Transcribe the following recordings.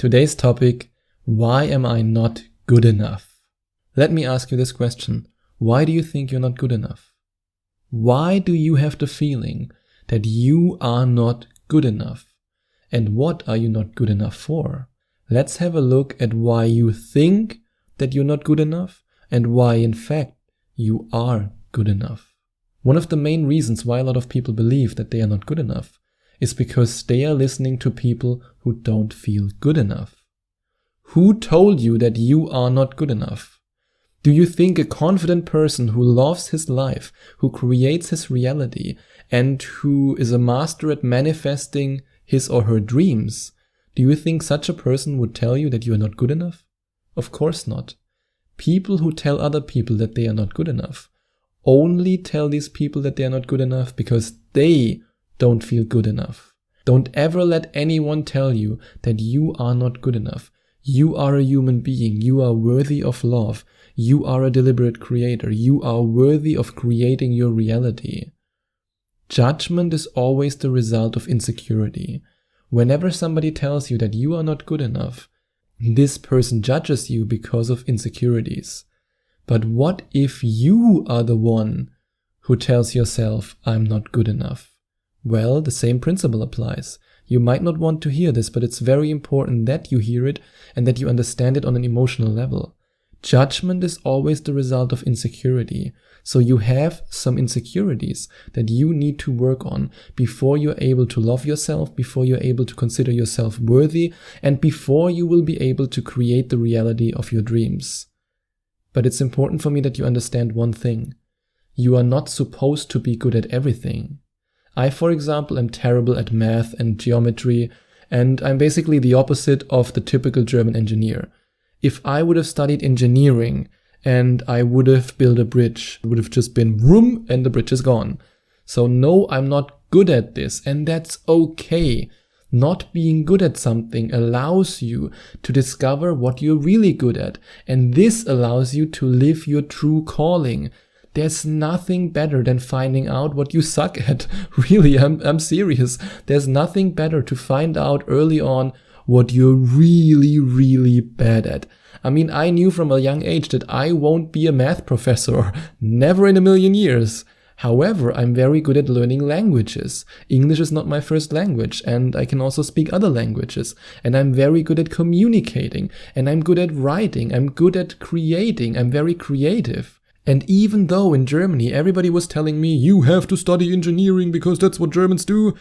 Today's topic, why am I not good enough? Let me ask you this question. Why do you think you're not good enough? Why do you have the feeling that you are not good enough? And what are you not good enough for? Let's have a look at why you think that you're not good enough and why in fact you are good enough. One of the main reasons why a lot of people believe that they are not good enough is because they are listening to people who don't feel good enough. Who told you that you are not good enough? Do you think a confident person who loves his life, who creates his reality, and who is a master at manifesting his or her dreams, do you think such a person would tell you that you are not good enough? Of course not. People who tell other people that they are not good enough only tell these people that they are not good enough because they don't feel good enough. Don't ever let anyone tell you that you are not good enough. You are a human being. You are worthy of love. You are a deliberate creator. You are worthy of creating your reality. Judgment is always the result of insecurity. Whenever somebody tells you that you are not good enough, this person judges you because of insecurities. But what if you are the one who tells yourself, I'm not good enough? Well, the same principle applies. You might not want to hear this, but it's very important that you hear it and that you understand it on an emotional level. Judgment is always the result of insecurity. So you have some insecurities that you need to work on before you're able to love yourself, before you're able to consider yourself worthy, and before you will be able to create the reality of your dreams. But it's important for me that you understand one thing. You are not supposed to be good at everything. I, for example, am terrible at math and geometry, and I'm basically the opposite of the typical German engineer. If I would have studied engineering and I would have built a bridge, it would have just been vroom and the bridge is gone. So no, I'm not good at this, and that's okay. Not being good at something allows you to discover what you're really good at, and this allows you to live your true calling. There's nothing better than finding out what you suck at. Really, I'm serious. There's nothing better to find out early on what you're really, really bad at. I mean, I knew from a young age that I won't be a math professor. Never in a million years. However, I'm very good at learning languages. English is not my first language, and I can also speak other languages. And I'm very good at communicating, and I'm good at writing, I'm good at creating, I'm very creative. And even though in Germany everybody was telling me, you have to study engineering because that's what Germans do,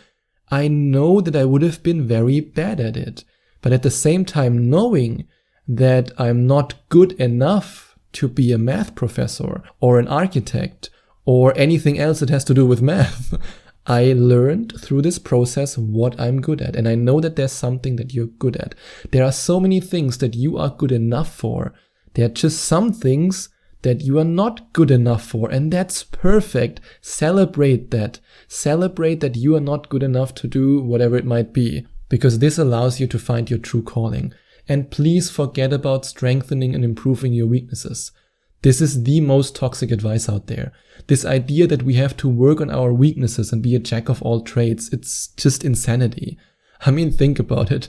I know that I would have been very bad at it. But at the same time, knowing that I'm not good enough to be a math professor or an architect or anything else that has to do with math, I learned through this process what I'm good at. And I know that there's something that you're good at. There are so many things that you are good enough for. There are just some things that you are not good enough for, and that's perfect. Celebrate that. Celebrate that you are not good enough to do whatever it might be, because this allows you to find your true calling. And please forget about strengthening and improving your weaknesses. This is the most toxic advice out there. This idea that we have to work on our weaknesses and be a jack of all trades, it's just insanity. I mean, think about it.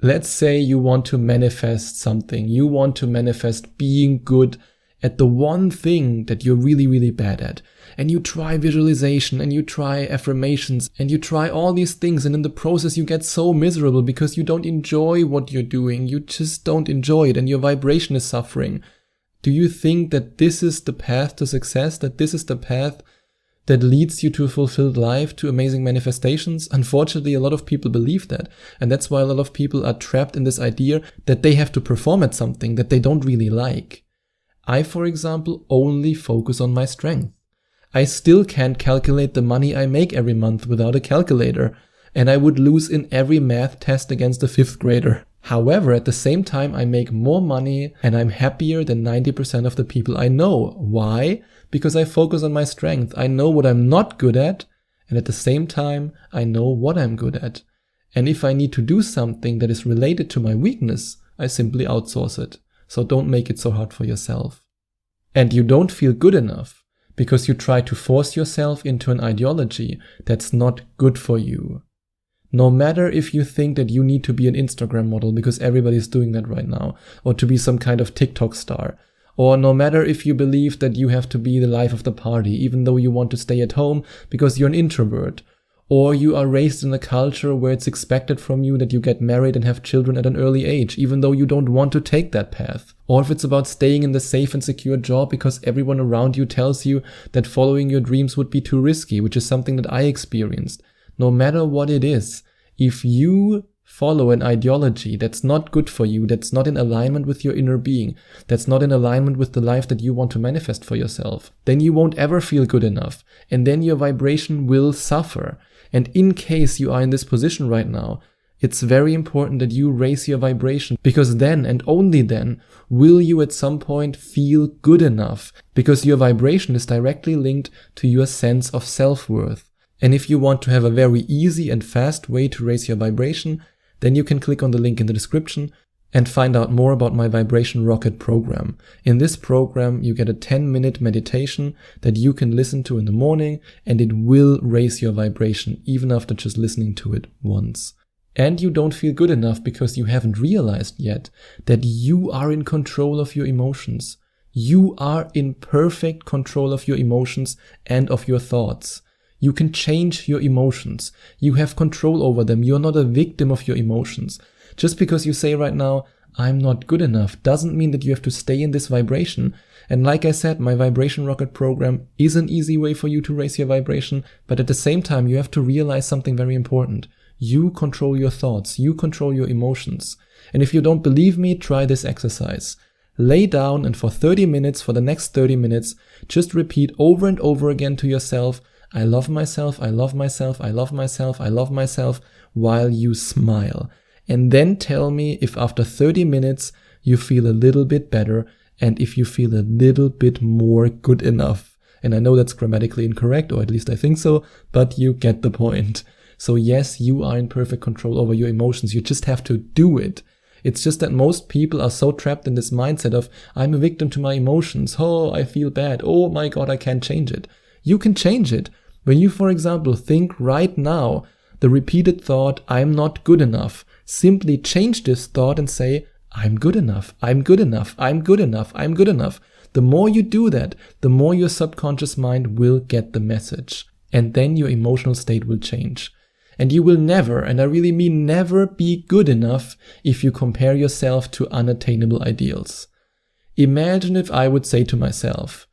Let's say you want to manifest something. You want to manifest being good at the one thing that you're really, really bad at. And you try visualization and you try affirmations and you try all these things, and in the process you get so miserable because you don't enjoy what you're doing. You just don't enjoy it and your vibration is suffering. Do you think that this is the path to success? That this is the path that leads you to a fulfilled life, to amazing manifestations? Unfortunately, a lot of people believe that. And that's why a lot of people are trapped in this idea that they have to perform at something that they don't really like. I, for example, only focus on my strength. I still can't calculate the money I make every month without a calculator, and I would lose in every math test against a 5th grader. However, at the same time, I make more money and I'm happier than 90% of the people I know. Why? Because I focus on my strength. I know what I'm not good at, and at the same time, I know what I'm good at. And if I need to do something that is related to my weakness, I simply outsource it. So don't make it so hard for yourself. And you don't feel good enough because you try to force yourself into an ideology that's not good for you. No matter if you think that you need to be an Instagram model because everybody's doing that right now, or to be some kind of TikTok star, or no matter if you believe that you have to be the life of the party, even though you want to stay at home because you're an introvert, or you are raised in a culture where it's expected from you that you get married and have children at an early age, even though you don't want to take that path. Or if it's about staying in the safe and secure job because everyone around you tells you that following your dreams would be too risky, which is something that I experienced. No matter what it is, if you follow an ideology that's not good for you, that's not in alignment with your inner being, that's not in alignment with the life that you want to manifest for yourself, then you won't ever feel good enough, and then your vibration will suffer. And in case you are in this position right now, it's very important that you raise your vibration, because then and only then will you at some point feel good enough, because your vibration is directly linked to your sense of self-worth. And if you want to have a very easy and fast way to raise your vibration, then you can click on the link in the description and find out more about my Vibration Rocket program. In this program, you get a 10-minute meditation that you can listen to in the morning, and it will raise your vibration even after just listening to it once. And you don't feel good enough because you haven't realized yet that you are in control of your emotions. You are in perfect control of your emotions and of your thoughts. You can change your emotions. You have control over them. You're not a victim of your emotions. Just because you say right now, I'm not good enough, doesn't mean that you have to stay in this vibration. And like I said, my Vibration Rocket program is an easy way for you to raise your vibration, but at the same time, you have to realize something very important. You control your thoughts. You control your emotions. And if you don't believe me, try this exercise. Lay down and for 30 minutes, for the next 30 minutes, just repeat over and over again to yourself, I love myself, I love myself, I love myself, I love myself, while you smile. And then tell me if after 30 minutes you feel a little bit better and if you feel a little bit more good enough. And I know that's grammatically incorrect, or at least I think so, but you get the point. So yes, you are in perfect control over your emotions. You just have to do it. It's just that most people are so trapped in this mindset of, I'm a victim to my emotions. Oh, I feel bad. Oh my God, I can't change it. You can change it. When you, for example, think right now the repeated thought, I'm not good enough, simply change this thought and say, I'm good enough, I'm good enough, I'm good enough, I'm good enough. The more you do that, the more your subconscious mind will get the message. And then your emotional state will change. And you will never, and I really mean never, be good enough if you compare yourself to unattainable ideals. Imagine if I would say to myself,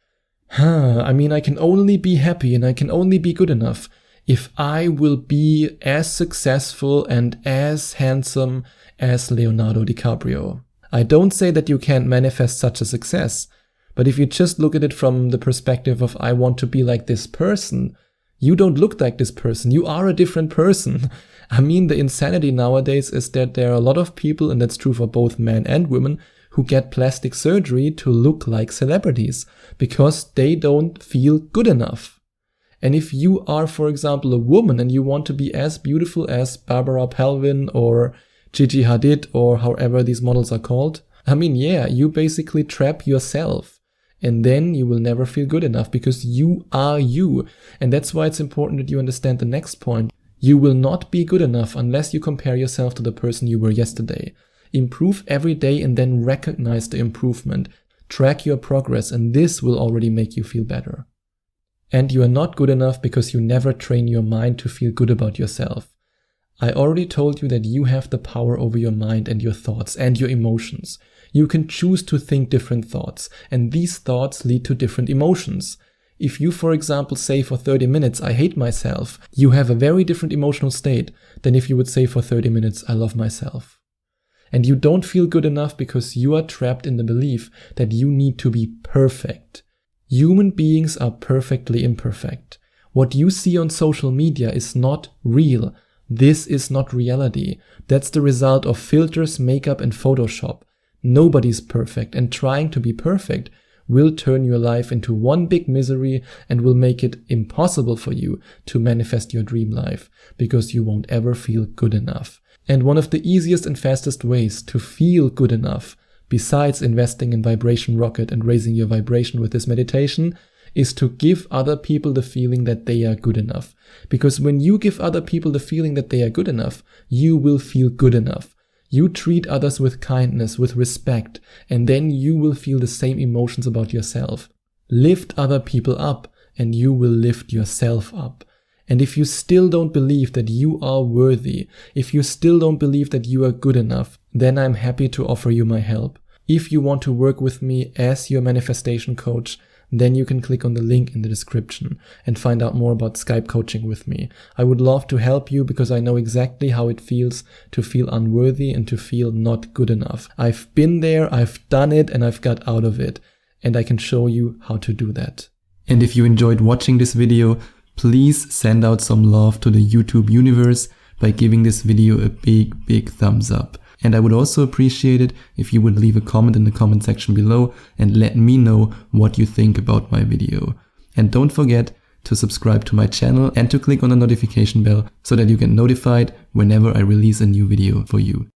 I can only be happy and I can only be good enough if I will be as successful and as handsome as Leonardo DiCaprio. I don't say that you can't manifest such a success, but if you just look at it from the perspective of I want to be like this person, you don't look like this person. You are a different person. I mean, the insanity nowadays is that there are a lot of people, and that's true for both men and women, who get plastic surgery to look like celebrities because they don't feel good enough. And if you are, for example, a woman and you want to be as beautiful as Barbara Palvin or Gigi Hadid or however these models are called, you basically trap yourself. And then you will never feel good enough because you are you. And that's why it's important that you understand the next point. You will not be good enough unless you compare yourself to the person you were yesterday. Improve every day and then recognize the improvement. Track your progress, and this will already make you feel better. And you are not good enough because you never train your mind to feel good about yourself. I already told you that you have the power over your mind and your thoughts and your emotions. You can choose to think different thoughts, and these thoughts lead to different emotions. If you, for example, say for 30 minutes, I hate myself, you have a very different emotional state than if you would say for 30 minutes, I love myself. And you don't feel good enough because you are trapped in the belief that you need to be perfect. Human beings are perfectly imperfect. What you see on social media is not real. This is not reality. That's the result of filters, makeup, and Photoshop. Nobody's perfect, and trying to be perfect will turn your life into one big misery and will make it impossible for you to manifest your dream life because you won't ever feel good enough. And one of the easiest and fastest ways to feel good enough, besides investing in Vibration Rocket and raising your vibration with this meditation, is to give other people the feeling that they are good enough. Because when you give other people the feeling that they are good enough, you will feel good enough. You treat others with kindness, with respect, and then you will feel the same emotions about yourself. Lift other people up, and you will lift yourself up. And if you still don't believe that you are worthy, if you still don't believe that you are good enough, then I'm happy to offer you my help. If you want to work with me as your manifestation coach, then you can click on the link in the description and find out more about Skype coaching with me. I would love to help you because I know exactly how it feels to feel unworthy and to feel not good enough. I've been there, I've done it, and I've got out of it. And I can show you how to do that. And if you enjoyed watching this video, please send out some love to the YouTube universe by giving this video a big thumbs up. And I would also appreciate it if you would leave a comment in the comment section below and let me know what you think about my video. And don't forget to subscribe to my channel and to click on the notification bell so that you get notified whenever I release a new video for you.